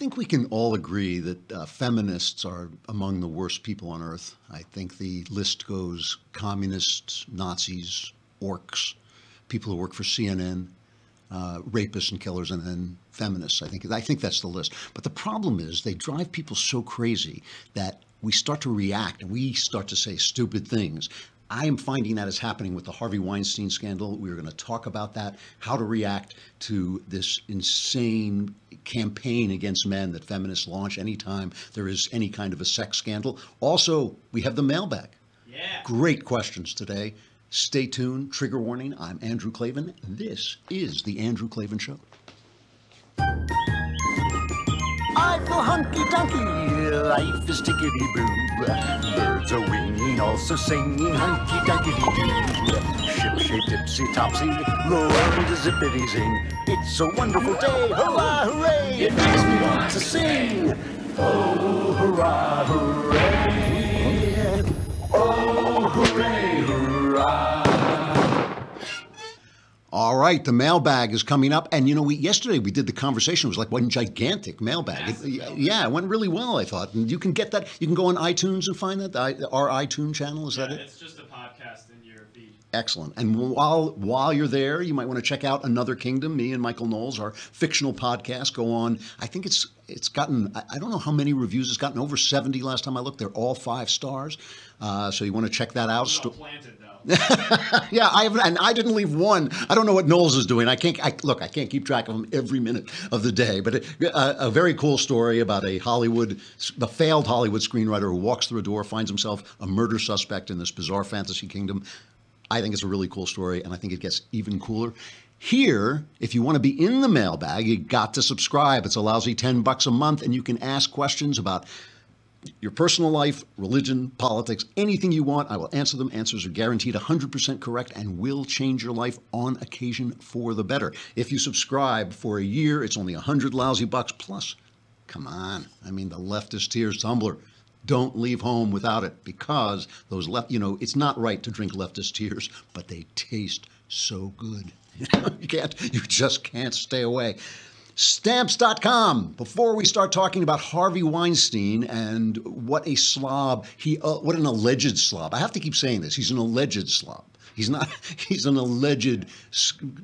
think we can all agree that feminists are among the worst people on earth. I think the list goes communists, Nazis, orcs, people who work for CNN, rapists and killers, and then feminists. I think that's the list. But the problem is they drive people so crazy that we start to react and we start to say stupid things. I am finding that is happening with the Harvey Weinstein scandal. We're going to talk about that, how to react to this insane campaign against men that feminists launch anytime there is any kind of a sex scandal. Also, we have the mailbag. Yeah. Great questions today. Stay tuned. Trigger warning. I'm Andrew Klavan. This is The Andrew Klavan Show. I feel hunky-dunky, life is tickety-boo. Birds are winging, also singing hunky-dunky-doo. Ship-shape, tipsy-topsy, the world is zippity-zing. It's a wonderful day, hurrah, hooray! It makes me want to sing. Oh, hurrah, hooray! Oh, hooray, hurrah! All right, the mailbag is coming up. And, yesterday we did the conversation. It was like one gigantic mailbag. Yeah, it went really well, I thought. And you can get that. You can go on iTunes and find that. Our iTunes channel, is that it? It's just a podcast in your feed. Excellent. And while you're there, you might want to check out Another Kingdom, me and Michael Knowles, our fictional podcast. Go on. I think it's gotten, I don't know how many reviews it's gotten, over 70 last time I looked. They're all 5 stars. So you want to check that out. Well planted, though. Yeah, I didn't leave one. I don't know what Knowles is doing. I can't keep track of him every minute of the day. But a very cool story about the failed Hollywood screenwriter who walks through a door, finds himself a murder suspect in this bizarre fantasy kingdom. I think it's a really cool story, and I think it gets even cooler. Here, if you want to be in the mailbag, you got to subscribe. It's a lousy $10 a month, and you can ask questions about your personal life, religion, politics, anything you want. I will answer them. Answers are guaranteed 100% correct and will change your life on occasion for the better. If you subscribe for a year, it's only 100 lousy bucks. Plus, come on. I mean, the leftist tears tumbler. Don't leave home without it, because those it's not right to drink leftist tears, but they taste so good. You just can't stay away. Stamps.com. Before we start talking about Harvey Weinstein and what a slob what an alleged slob. I have to keep saying this. He's an alleged slob. He's an alleged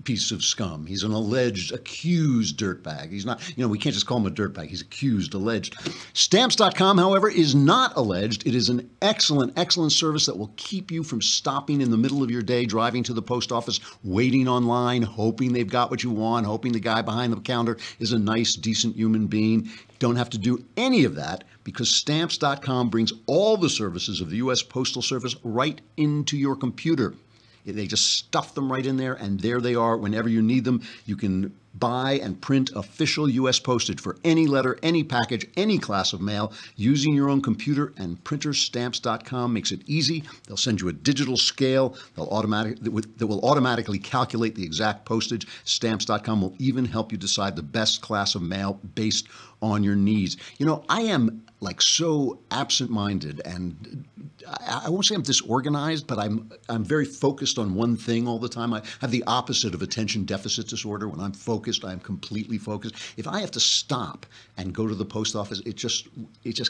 piece of scum. He's an alleged accused dirtbag. He's not, we can't just call him a dirtbag. He's accused, alleged. Stamps.com, however, is not alleged. It is an excellent, excellent service that will keep you from stopping in the middle of your day, driving to the post office, waiting online, hoping they've got what you want, hoping the guy behind the counter is a nice, decent human being. Don't have to do any of that, because Stamps.com brings all the services of the U.S. Postal Service right into your computer. They just stuff them right in there, and there they are whenever you need them. You can buy and print official U.S. postage for any letter, any package, any class of mail using your own computer and printer. Stamps.com makes it easy. They'll send you a digital scale that will automatically calculate the exact postage. Stamps.com will even help you decide the best class of mail based on your needs. I am so absent-minded, and I won't say I'm disorganized, but I'm very focused on one thing all the time. I have the opposite of attention deficit disorder. When I'm focused, I'm completely focused. If I have to stop and go to the post office, it just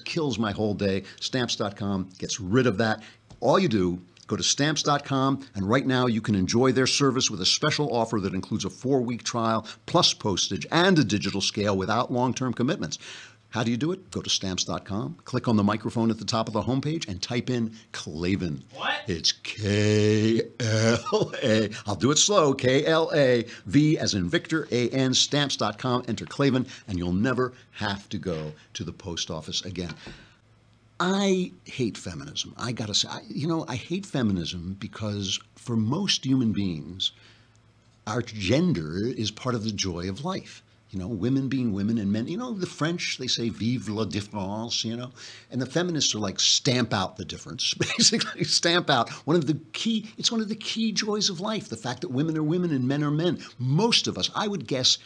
kills my whole day. Stamps.com gets rid of that. All you do, go to Stamps.com, and right now you can enjoy their service with a special offer that includes a 4-week trial, plus postage and a digital scale without long-term commitments. How do you do it? Go to Stamps.com, click on the microphone at the top of the homepage, and type in Klavan. What? It's K-L-A. I'll do it slow. K-L-A-V as in Victor, A-N, Stamps.com. Enter Klavan, and you'll never have to go to the post office again. I hate feminism. I gotta say, I hate feminism because for most human beings, our gender is part of the joy of life. Women being women and men. The French, they say vive la différence, and the feminists are like, stamp out the difference, basically stamp out it's one of the key joys of life, the fact that women are women and men are men. Most of us, I would guess,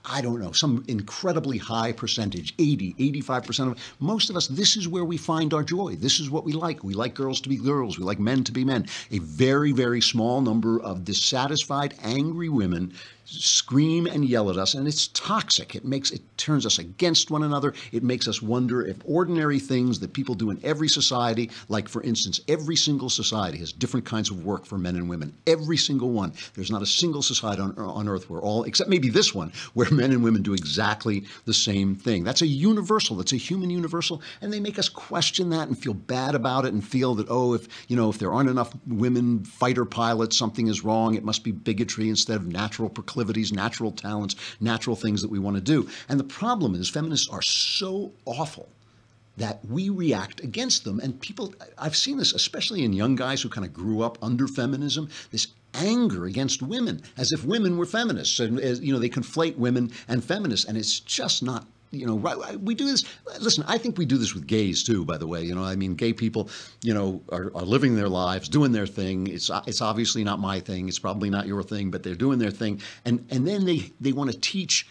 I don't know, some incredibly high percentage, 80, 85% of most of us, this is where we find our joy. This is what we like. We like girls to be girls. We like men to be men. A very, very small number of dissatisfied, angry women scream and yell at us, and it's toxic. It turns us against one another. It makes us wonder if ordinary things that people do in every society, like for instance, every single society has different kinds of work for men and women. Every single one. There's not a single society on earth where all, except maybe this one, where men and women do exactly the same thing. That's a universal. That's a human universal, and they make us question that and feel bad about it and feel that, oh, if there aren't enough women fighter pilots, something is wrong. It must be bigotry instead of natural proclivities, natural talents, natural things that we want to do. And the problem is feminists are so awful that we react against them. And people, I've seen this, especially in young guys who kind of grew up under feminism, this anger against women, as if women were feminists. And, they conflate women and feminists, and it's just not, right. We do this. Listen, I think we do this with gays too, by the way. I mean, gay people, are living their lives, doing their thing. It's obviously not my thing. It's probably not your thing, but they're doing their thing. And then they want to teach,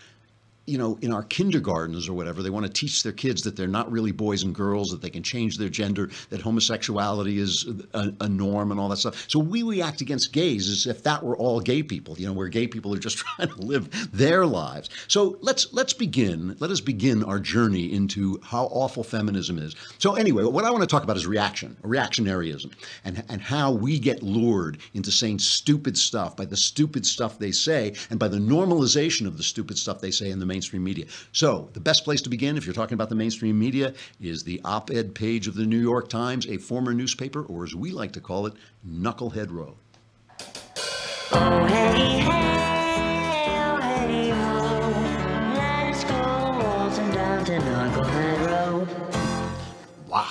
in our kindergartens or whatever, they want to teach their kids that they're not really boys and girls, that they can change their gender, that homosexuality is a norm and all that stuff. So we react against gays as if that were all gay people, where gay people are just trying to live their lives. So let us begin our journey into how awful feminism is. So anyway, what I want to talk about is reactionaryism, and how we get lured into saying stupid stuff by the stupid stuff they say and by the normalization of the stupid stuff they say in the mainstream media. So the best place to begin, if you're talking about the mainstream media, is the op-ed page of the New York Times, a former newspaper, or as we like to call it, Knucklehead Row. Oh, hey, hey, oh, hey, oh, let's go waltzing down to Knucklehead Row. Wow.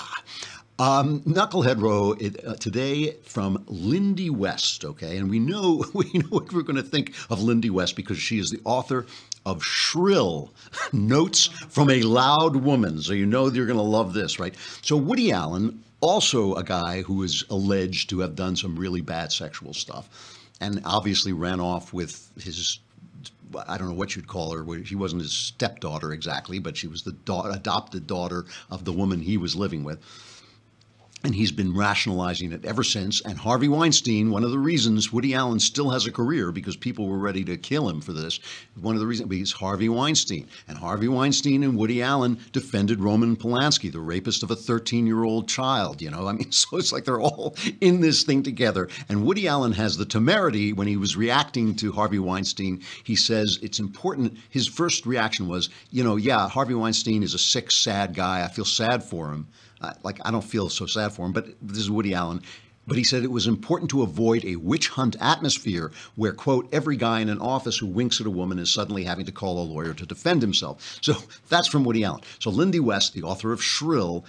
Knucklehead Row today from Lindy West, okay? And we know what we're going to think of Lindy West because she is the author of Shrill, Notes from a Loud Woman. So you're going to love this, right? So Woody Allen, also a guy who is alleged to have done some really bad sexual stuff, and obviously ran off with his, I don't know what you'd call her. She wasn't his stepdaughter exactly, but she was the adopted daughter of the woman he was living with. And he's been rationalizing it ever since. And Harvey Weinstein, one of the reasons Woody Allen still has a career, because people were ready to kill him for this, one of the reasons is Harvey Weinstein. And Harvey Weinstein and Woody Allen defended Roman Polanski, the rapist of a 13-year-old child, I mean, so it's like they're all in this thing together. And Woody Allen has the temerity, when he was reacting to Harvey Weinstein, he says it's important. His first reaction was, yeah, Harvey Weinstein is a sick, sad guy. I feel sad for him. I don't feel so sad for him, but this is Woody Allen. But he said it was important to avoid a witch hunt atmosphere where, quote, every guy in an office who winks at a woman is suddenly having to call a lawyer to defend himself. So that's from Woody Allen. So Lindy West, the author of Shrill,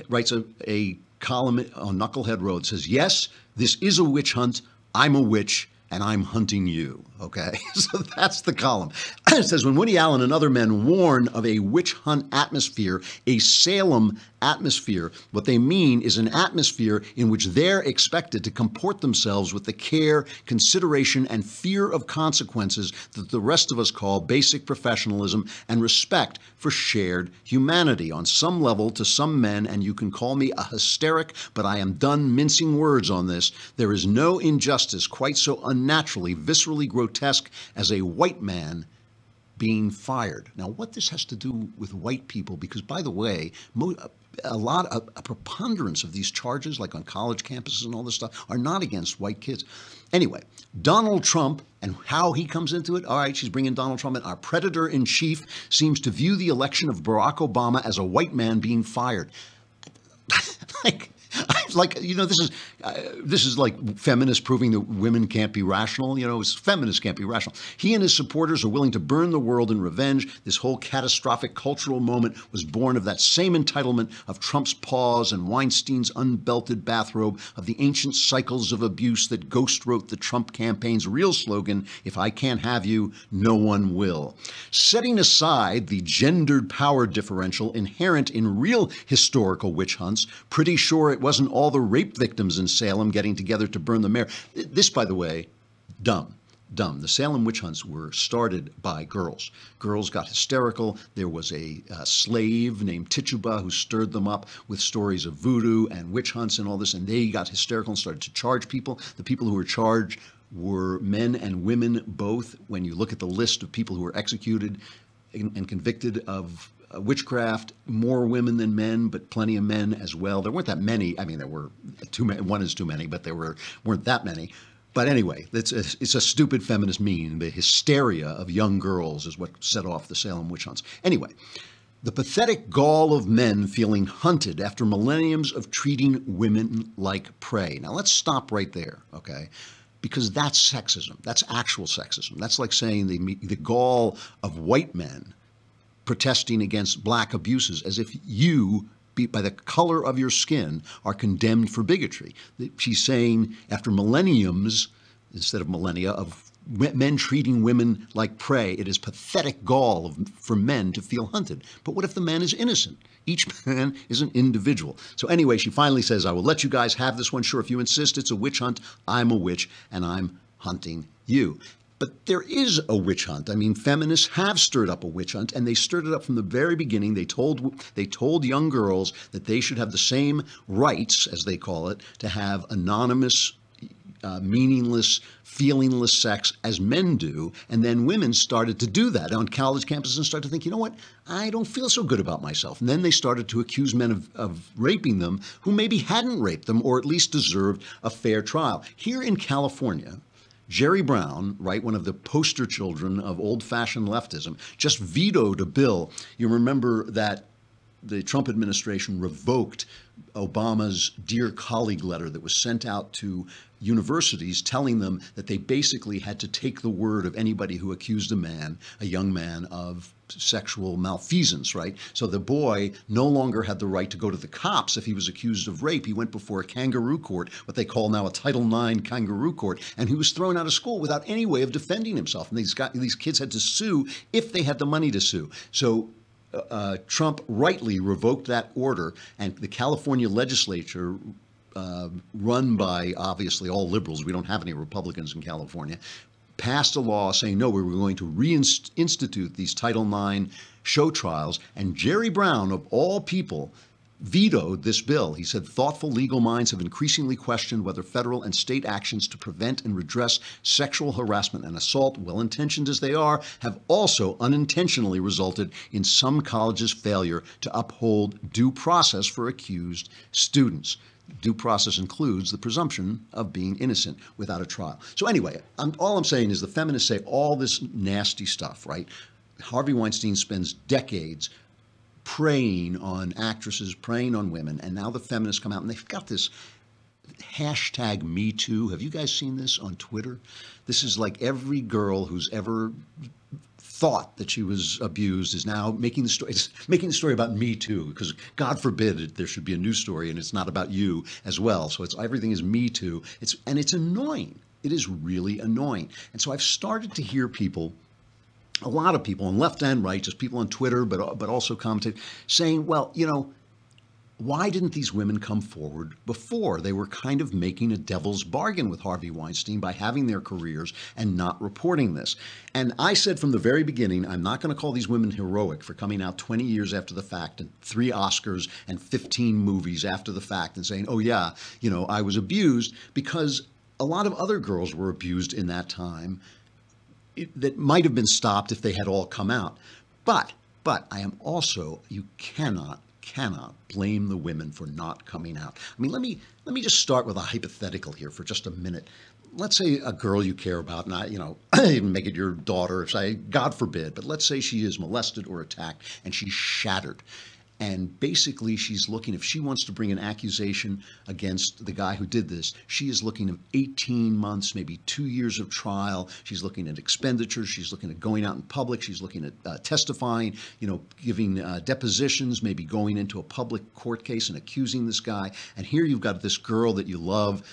writes a column on Knucklehead Road, says, yes, this is a witch hunt. I'm a witch, and I'm hunting you, okay? So that's the column. It says, when Woody Allen and other men warn of a witch hunt atmosphere, a Salem atmosphere, what they mean is an atmosphere in which they're expected to comport themselves with the care, consideration, and fear of consequences that the rest of us call basic professionalism and respect for shared humanity. On some level, to some men, and you can call me a hysteric, but I am done mincing words on this, there is no injustice quite so unnaturally, viscerally grotesque as a white man being fired. Now, what this has to do with white people, because, by the way, a preponderance of these charges, like on college campuses and all this stuff, are not against white kids. Anyway, Donald Trump and how he comes into it. All right, she's bringing Donald Trump in. Our predator in chief seems to view the election of Barack Obama as a white man being fired. This is like feminists proving that women can't be rational. Feminists can't be rational. He and his supporters are willing to burn the world in revenge. This whole catastrophic cultural moment was born of that same entitlement of Trump's paws and Weinstein's unbelted bathrobe, of the ancient cycles of abuse that ghost wrote the Trump campaign's real slogan, if I can't have you, no one will. Setting aside the gendered power differential inherent in real historical witch hunts, pretty sure it wasn't all the rape victims in Salem getting together to burn the mayor. This, by the way, dumb. The Salem witch hunts were started by girls. Girls got hysterical. There was a slave named Tituba who stirred them up with stories of voodoo and witch hunts and all this, and they got hysterical and started to charge people. The people who were charged were men and women both. When you look at the list of people who were executed and convicted of witchcraft, more women than men, but plenty of men as well. There weren't that many. I mean, there were too many. One is too many, but there weren't that many. But anyway, it's a stupid feminist meme. The hysteria of young girls is what set off the Salem witch hunts. Anyway, the pathetic gall of men feeling hunted after millenniums of treating women like prey. Now, let's stop right there, okay? Because that's sexism. That's actual sexism. That's like saying the gall of white men protesting against black abuses as if you, by the color of your skin, are condemned for bigotry. She's saying after millenniums, instead of millennia, of men treating women like prey, it is pathetic gall for men to feel hunted. But what if the man is innocent? Each man is an individual. So anyway, she finally says, I will let you guys have this one. Sure, if you insist it's a witch hunt, I'm a witch and I'm hunting you. But there is a witch hunt. I mean, feminists have stirred up a witch hunt, and they stirred it up from the very beginning. They told young girls that they should have the same rights, as they call it, to have anonymous, meaningless, feelingless sex as men do. And then women started to do that on college campuses and started to think, you know what, I don't feel so good about myself. And then they started to accuse men of raping them who maybe hadn't raped them or at least deserved a fair trial. Here in California, Jerry Brown, right, one of the poster children of old-fashioned leftism, just vetoed a bill. You remember that the Trump administration revoked Obama's Dear Colleague letter that was sent out to universities telling them that they basically had to take the word of anybody who accused a young man, of sexual malfeasance, right? So the boy no longer had the right to go to the cops if he was accused of rape. He went before a kangaroo court, what they call now a Title IX kangaroo court, and he was thrown out of school without any way of defending himself. And these kids had to sue if they had the money to sue. So Trump rightly revoked that order, and the California legislature, run by obviously all liberals, we don't have any Republicans in California, passed a law saying, no, we were going to reinstitute these Title IX show trials. And Jerry Brown, of all people, vetoed this bill. He said thoughtful legal minds have increasingly questioned whether federal and state actions to prevent and redress sexual harassment and assault, well-intentioned as they are, have also unintentionally resulted in some colleges' failure to uphold due process for accused students. Due process includes the presumption of being innocent without a trial. So anyway, all I'm saying is the feminists say all this nasty stuff, right? Harvey Weinstein spends decades preying on actresses, preying on women, and now the feminists come out and they've got this hashtag #MeToo. Have you guys seen this on Twitter? This is like every girl who's ever thought that she was abused is now making the story. It's making the story about Me Too, because God forbid there should be a news story and it's not about you as well. So everything is Me Too. It's annoying. It is really annoying. And so I've started to hear people, a lot of people on left and right, just people on Twitter, but also commentators, saying, well, you know, why didn't these women come forward before? They were kind of making a devil's bargain with Harvey Weinstein by having their careers and not reporting this. And I said from the very beginning, I'm not going to call these women heroic for coming out 20 years after the fact and 3 Oscars and 15 movies after the fact and saying, oh yeah, you know, I was abused, because a lot of other girls were abused in that time that might have been stopped if they had all come out. But I am also, you cannot blame the women for not coming out. I mean, let me just start with a hypothetical here for just a minute. Let's say a girl you care about, and even make it your daughter, say, God forbid, but let's say she is molested or attacked and she's shattered. And basically she's looking, if she wants to bring an accusation against the guy who did this, she is looking at 18 months, maybe 2 years of trial. She's looking at expenditures. She's looking at going out in public. She's looking at testifying, giving depositions, maybe going into a public court case and accusing this guy. And here you've got this girl that you love,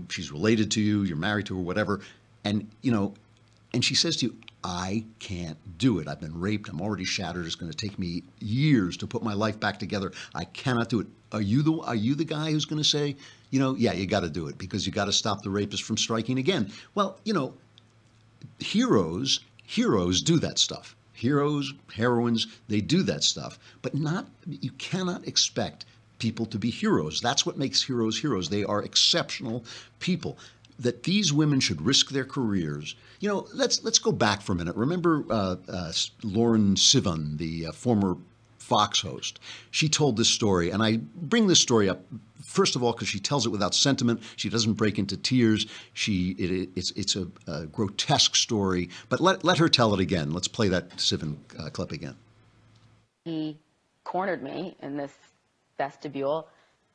she's related to you, you're married to her, whatever. And, and she says to you, I can't do it. I've been raped. I'm already shattered. It's going to take me years to put my life back together. I cannot do it. Are you the guy who's going to say, yeah, you got to do it because you got to stop the rapist from striking again? Well, heroes do that stuff. Heroes, heroines, they do that stuff. But you cannot expect people to be heroes. That's what makes heroes heroes. They are exceptional people. that these women should risk their careers. You know, let's go back for a minute. Remember Lauren Sivan, the former Fox host? She told this story, and I bring this story up first of all because she tells it without sentiment. She doesn't break into tears. It's a grotesque story. But let her tell it again. Let's play that Sivan clip again. He cornered me in this vestibule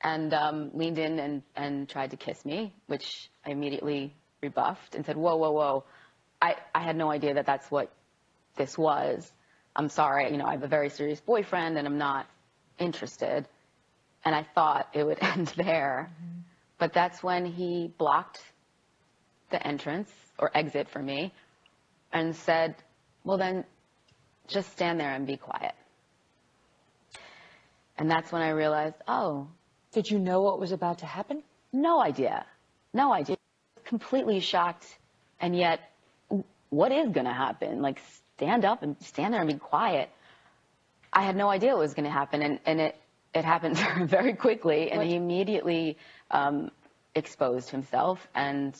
and leaned in and tried to kiss me, which I immediately rebuffed and said, whoa, whoa, whoa. I had no idea that that's what this was. I'm sorry, you know, I have a very serious boyfriend and I'm not interested. And I thought it would end there. Mm-hmm. But that's when he blocked the entrance or exit for me and said, well, then just stand there and be quiet. And that's when I realized, oh. Did you know what was about to happen? No idea. No idea. Completely shocked. And yet, what is going to happen? Like, stand up and stand there and be quiet. I had no idea what was going to happen. And it happened very quickly. And he immediately exposed himself and,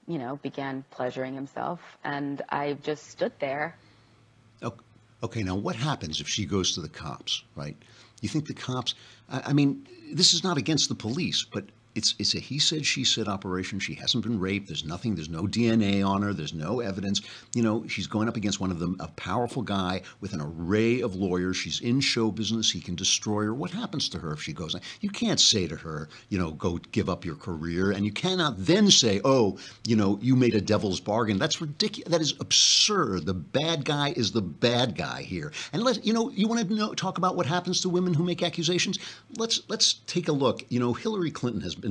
you know, began pleasuring himself. And I just stood there. Okay, now what happens if she goes to the cops, right? You think the cops, I mean, this is not against the police, but it's a he said, she said operation. She hasn't been raped. There's nothing. There's no DNA on her. There's no evidence. You know, she's going up against one of them, a powerful guy with an array of lawyers. She's in show business. He can destroy her. What happens to her if she goes? You can't say to her, you know, go give up your career. And you cannot then say, oh, you know, you made a devil's bargain. That's ridiculous. That is absurd. The bad guy is the bad guy here. And you know, you want to talk about what happens to women who make accusations? Let's take a look. You know, Hillary Clinton has been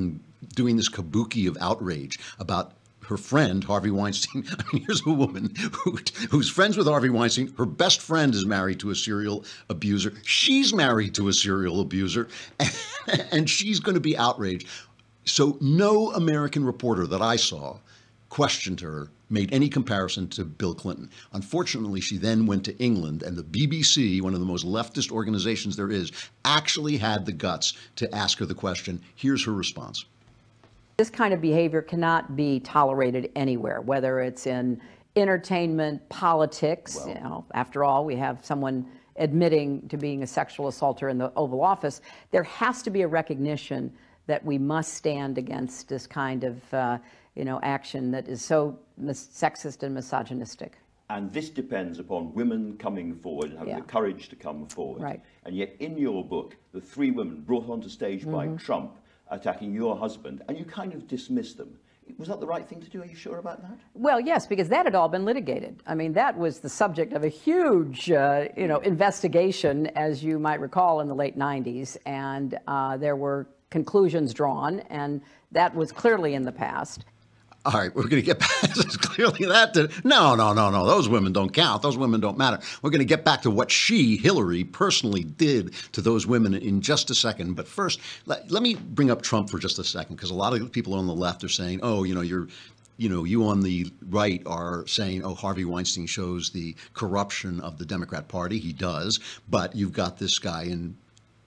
doing this kabuki of outrage about her friend, Harvey Weinstein. I mean, here's a woman who's friends with Harvey Weinstein. Her best friend is married to a serial abuser. She's married to a serial abuser, and she's going to be outraged. So no American reporter that I saw questioned her, made any comparison to Bill Clinton. Unfortunately, she then went to England, and the BBC, one of the most leftist organizations there is, actually had the guts to ask her the question. Here's her response. This kind of behavior cannot be tolerated anywhere, whether it's in entertainment, politics. Well, you know, after all, we have someone admitting to being a sexual assaulter in the Oval Office. There has to be a recognition that we must stand against this kind of you know, action that is so sexist and misogynistic. And this depends upon women coming forward and having the courage to come forward. Right. And yet in your book, the three women brought onto stage by Trump attacking your husband, and you kind of dismissed them. Was that the right thing to do? Are you sure about that? Well, yes, because that had all been litigated. I mean, that was the subject of a huge, you know, investigation, as you might recall, in the late 90s. And there were conclusions drawn, and that was clearly in the past. All right, we're going to get back clearly that. No. Those women don't count. Those women don't matter. We're going to get back to what Hillary, personally did to those women in just a second. But first, let me bring up Trump for just a second, because a lot of people on the left are saying, oh, you know, you on the right are saying, oh, Harvey Weinstein shows the corruption of the Democrat Party. He does. But you've got this guy in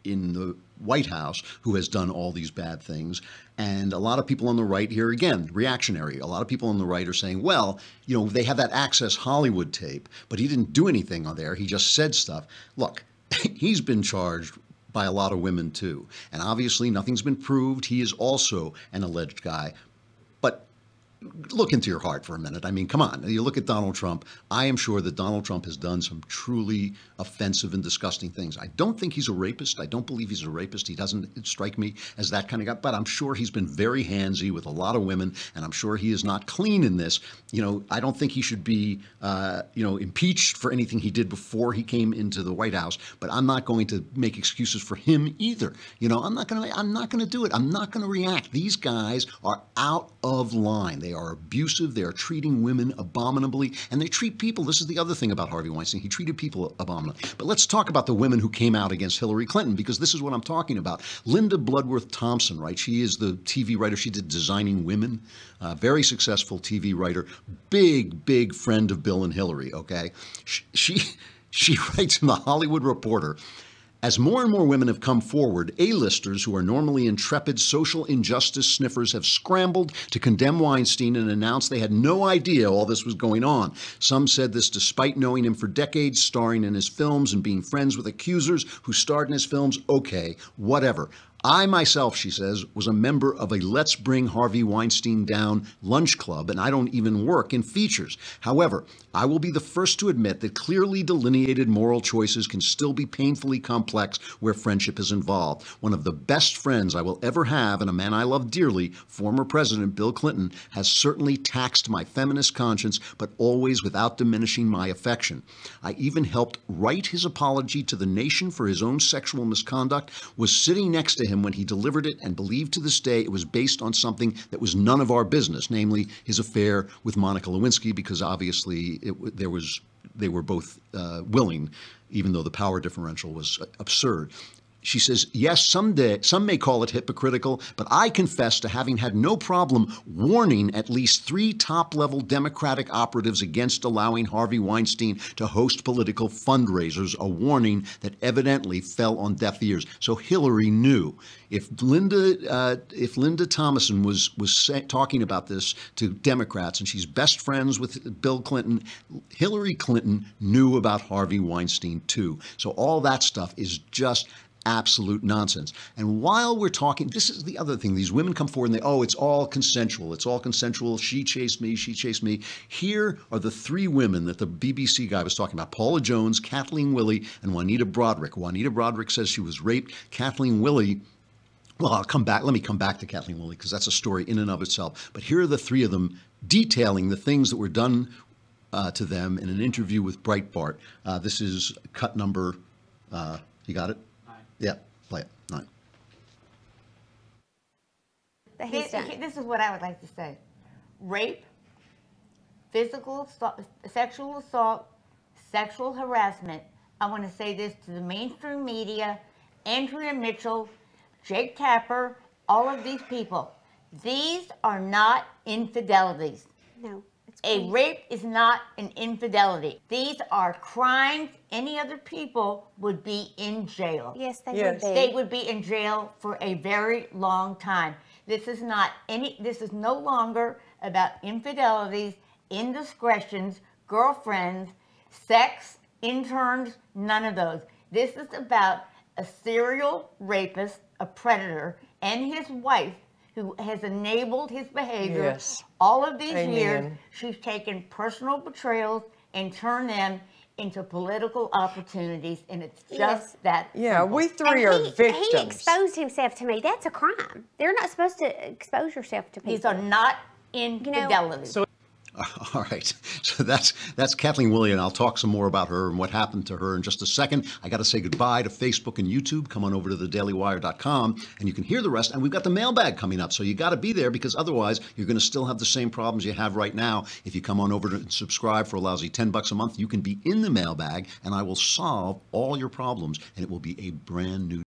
the White House who has done all these bad things. And a lot of people on the right here, again, reactionary. A lot of people on the right are saying, well, you know, they have that Access Hollywood tape, but he didn't do anything on there. He just said stuff. Look, he's been charged by a lot of women too. And obviously nothing's been proved. He is also an alleged guy. But look into your heart for a minute. I mean, come on. You look at Donald Trump. I am sure that Donald Trump has done some truly offensive and disgusting things. I don't think he's a rapist. I don't believe he's a rapist. He doesn't strike me as that kind of guy. But I'm sure he's been very handsy with a lot of women, and I'm sure he is not clean in this. You know, I don't think he should be, you know, impeached for anything he did before he came into the White House. But I'm not going to make excuses for him either. You know, I'm not going to do it. I'm not going to react. These guys are out of line. They are abusive. They are treating women abominably, and they treat people. This is the other thing about Harvey Weinstein. He treated people abominably. But let's talk about the women who came out against Hillary Clinton, because this is what I'm talking about. Linda Bloodworth Thompson, right? She is the TV writer. She did Designing Women, very successful TV writer, big friend of Bill and Hillary. Okay, she writes in the Hollywood Reporter. As more and more women have come forward, A-listers who are normally intrepid social injustice sniffers have scrambled to condemn Weinstein and announce they had no idea all this was going on. Some said this despite knowing him for decades, starring in his films and being friends with accusers who starred in his films. Okay, whatever. I myself, she says, was a member of a Let's Bring Harvey Weinstein Down lunch club, and I don't even work in features. However, I will be the first to admit that clearly delineated moral choices can still be painfully complex where friendship is involved. One of the best friends I will ever have, and a man I love dearly, former President Bill Clinton, has certainly taxed my feminist conscience, but always without diminishing my affection. I even helped write his apology to the nation for his own sexual misconduct, was sitting next to him when he delivered it, and believed to this day it was based on something that was none of our business, namely his affair with Monica Lewinsky, because obviously they were both willing, even though the power differential was absurd. She says, yes, some may call it hypocritical, but I confess to having had no problem warning at least 3 top-level Democratic operatives against allowing Harvey Weinstein to host political fundraisers, a warning that evidently fell on deaf ears. So Hillary knew. If Linda Thomason was talking about this to Democrats, and she's best friends with Bill Clinton, Hillary Clinton knew about Harvey Weinstein too. So all that stuff is just absolute nonsense. And while we're talking, this is the other thing. These women come forward and it's all consensual. It's all consensual. She chased me. She chased me. Here are the 3 women that the BBC guy was talking about: Paula Jones, Kathleen Willey, and Juanita Broderick. Juanita Broderick says she was raped. Kathleen Willey, well, I'll come back. Let me come back to Kathleen Willey because that's a story in and of itself. But here are the 3 of them detailing the things that were done to them in an interview with Breitbart. This is cut number, you got it? Yeah, play it. 9. This is what I would like to say. Rape, physical assault, sexual assault, sexual harassment. I want to say this to the mainstream media, Andrea Mitchell, Jake Tapper, all of these people. These are not infidelities. No. A rape is not an infidelity. These are crimes. Any other people would be in jail. Yes, they would be. They would be in jail for a very long time. This is no longer about infidelities, indiscretions, girlfriends, sex, interns, none of those. This is about a serial rapist, a predator, and his wife, who has enabled his behavior all of these years. She's taken personal betrayals and turned them into political opportunities, and it's just that simple. We 3 are victims. He exposed himself to me. That's a crime. They're not supposed to expose yourself to people. These are not infidelities. All right, so that's Kathleen Willey, and I'll talk some more about her and what happened to her in just a second. I got to say goodbye to Facebook and YouTube. Come on over to thedailywire.com, and you can hear the rest. And we've got the mailbag coming up, so you got to be there, because otherwise you're going to still have the same problems you have right now. If you come on over and subscribe for a lousy $10 a month, you can be in the mailbag, and I will solve all your problems, and it will be a brand new